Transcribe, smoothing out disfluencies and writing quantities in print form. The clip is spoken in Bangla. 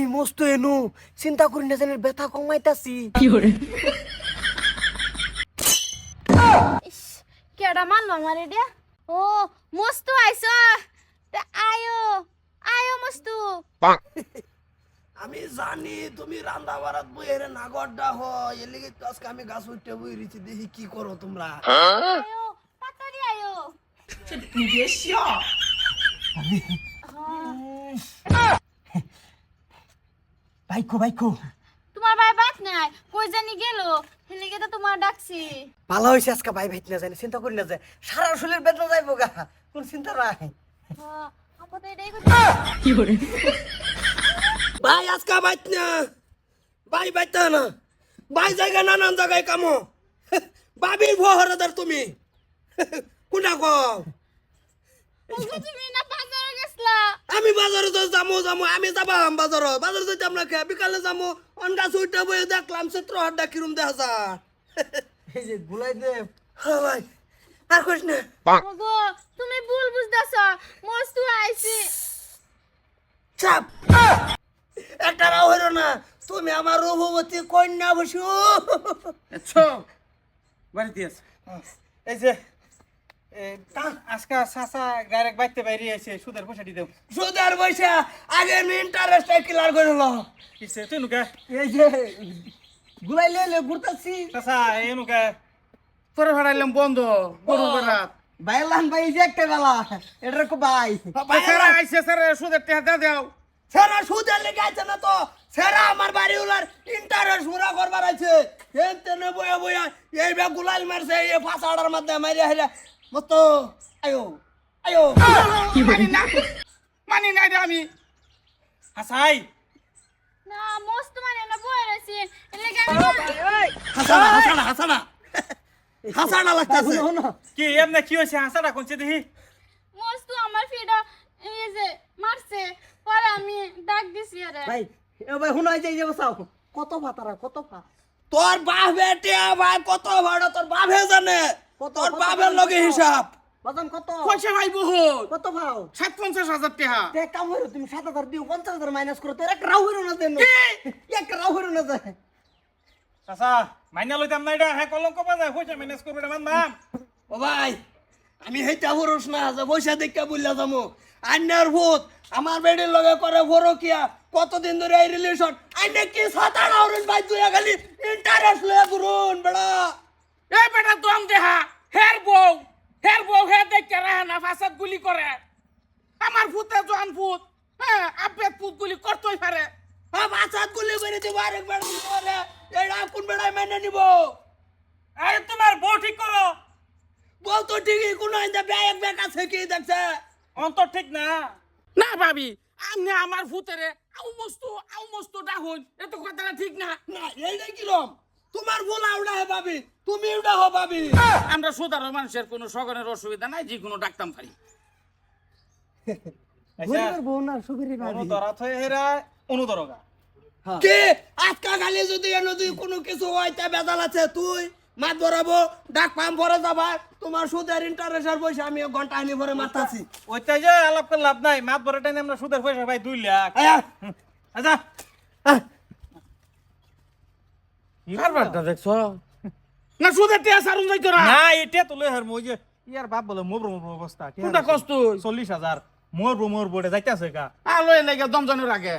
আমি মস্ত এনু চিন্তা করি না জানি ব্যথা কমাইতাছি ইস, কেডা মারলো আমার এটা? ও মস্তু আইছ, আয়ো আয়ো মস্তু। আমি জানি তুমি রান্না বাড়াত বইয়ের নাগরডা হয় এর লিগে তো আজকে আমি গাছ উঠতে বই রইছি দেখি কি করো তোমরা আয়ো তাড়াতাড়ি আয়ো। বাইকো বাইকো তোমার ভাই বাত নাই, কই জানি গেল, হেলিগে তো তোমার ডাকছি। ভালো হয়েছে আজকে ভাই ভাইত না জানি চিন্তা করি না যে সারা শরীর বেদনা যাইবো গা কোন চিন্তা নাই আপাতত এটাই করছি। ভাই আজকে বাইত না ভাই বাইত না ভাই জায়গা নানান জায়গায় কামো বাবির ভহরদার তুমি কোনটা কও ওগো তুমি না বাজারে গেছলা? আমি বাজারে তো যামু আমি যাবাম বাজারে যাইতাম না কে বিকালে যামু অনগা সুইটা বই দেখলাম চিত্র হাড্ডা কিরম দেখা যা এই যে গুলাই দে হ্যাঁ ভাই আর কইস না ওগো তুমি ভুল বুঝতাছ, মস্তু আইছি। চাপ একটা রাও হইরো না তুমি আমার রূপবতী কন্যা বসু আচ্ছা বাড়িতে আছে এই যে আজকে চাচা ডাইরেক্ট বাইতে বাইরে আছে সুদের পয়সা দিয়ে দেব সুদার পয়সা আগে ইন্টারেস্ট ক্লিয়ার করে লো কিসে তুই নুকা এই যে গুলাই লে ঘুরতাছি চাচা এই নুকা তোরে ভাড়াইলাম বন্ধ গরু বেড়াত বাইলান ভাই যে একটা বেলা এটা কো ভাই স্যার আইসে স্যার সুদের টাকা দাও সেরা সুদের লেগে আছে না তো সেরা আমার বাড়ি উলার ইন্টারেস্ট পুরা করবার আছে এনতে বয়া বয়া এই বে গুলাল মারছে এই ফাসাড়ার মধ্যে মারিয়া হেরা মত আয়ো আয়ো মানি না রে আমি হাসাই না মস্তু মানে না বই রইছি, হেলিগে হাসানা হাসানা হাসানা হাসানা লাগতাছে কি এমনে কি হইছে হাসাটা কোনছে দেখি মস্তু আমার ফিডা এই যে মারছে, পরে আমি ডাক দিছি আরে। ভাই এ ভাই হুনাই যাই যে বসাও কত ভাতারা কত ভা তোর বাপ বেটে ভাই কত ভাড়া তোর বাপে জানে তোর বাপের লগে হিসাব বাজান কত পয়সা ভাই বহুত কত ভাও 57,000 টাকা তে কাম হইলো তুমি 7000 দিও 50000 মাইনাস করো তোর এক রাও হইলো না দেন এক রাও হইলো না যায় চাচা মাইনা লইতাম না এটা হ্যাঁ কলঙ্ক বাজায় পয়সা ম্যানেজ করবে না মানবাম ও ভাই আমি হেইটা হরস না যে পয়সা দেখা বললা যামু আন্নার ভূত আমার বেডের লগে করে ভরকিয়া কতদিন ধরে এই রিলেশন আইনে কি সাতাড়া হরস ভাই তুই খালি ইন্টারেস্ট লয়ে ঘুরুন বড়া এ বেটা দম দেহা হের বউ হের দেখে রাহে না ফাসাদ গুলি করে আমার ফুতে জোয়ান ফুত হ্যাঁ আব্বেত ফুত গুলি করতেই পারে বাসাত গুলি করে দিব আরেক বেড়া করে এডা কোন বেড়াই মেনে নিব আরে তোমার বউ ঠিক করো বল তো ঠিকই কোন আইন্দা ব্যাগ ব্যাগ আছে কি দেখছে অন্তর ঠিক না না ভাবি আমি আমার ফুতেরে আউ মস্তু ডাহুন এ তো কথাটা ঠিক না না এইটাই কিরম তোমার ভুল আউডা হে ভাবি তুমি উডা হো ভাবি আমরা সাধারণ মানুষের কোনো সগনের অসুবিধা নাই যে কোনো ডাক্তাম পারি গরিবের বউ না সুখেরই ভাবি অনুদরা থয়ে হেরা অনুদরগা কে আজকা খালি যদি এনদি কোনো কিছু হইতে বেজাল আছে তুই মাত বরাবো ডাক পাম পরে যাবা তোমার সুদের ইন্টারেস্টের পয়সা আমি ঘন্টা আনি পরে মারতাছি ওইটা যে আলাপ করে লাভ নাই মাত বড় টাইম আমরা সুদের পয়সা ভাই 2 লাখ আয়া আচ্ছা কারবারটা দেখছ না সুদের টিয়া সারুন যাইতো না না এটা তো লই হার মই যে ইয়ার বাপ বলে মোর অবস্থা কোনটা কষ্ট 40,000 মোর যাইতাছে গা আলো এনে দম জানুর আগে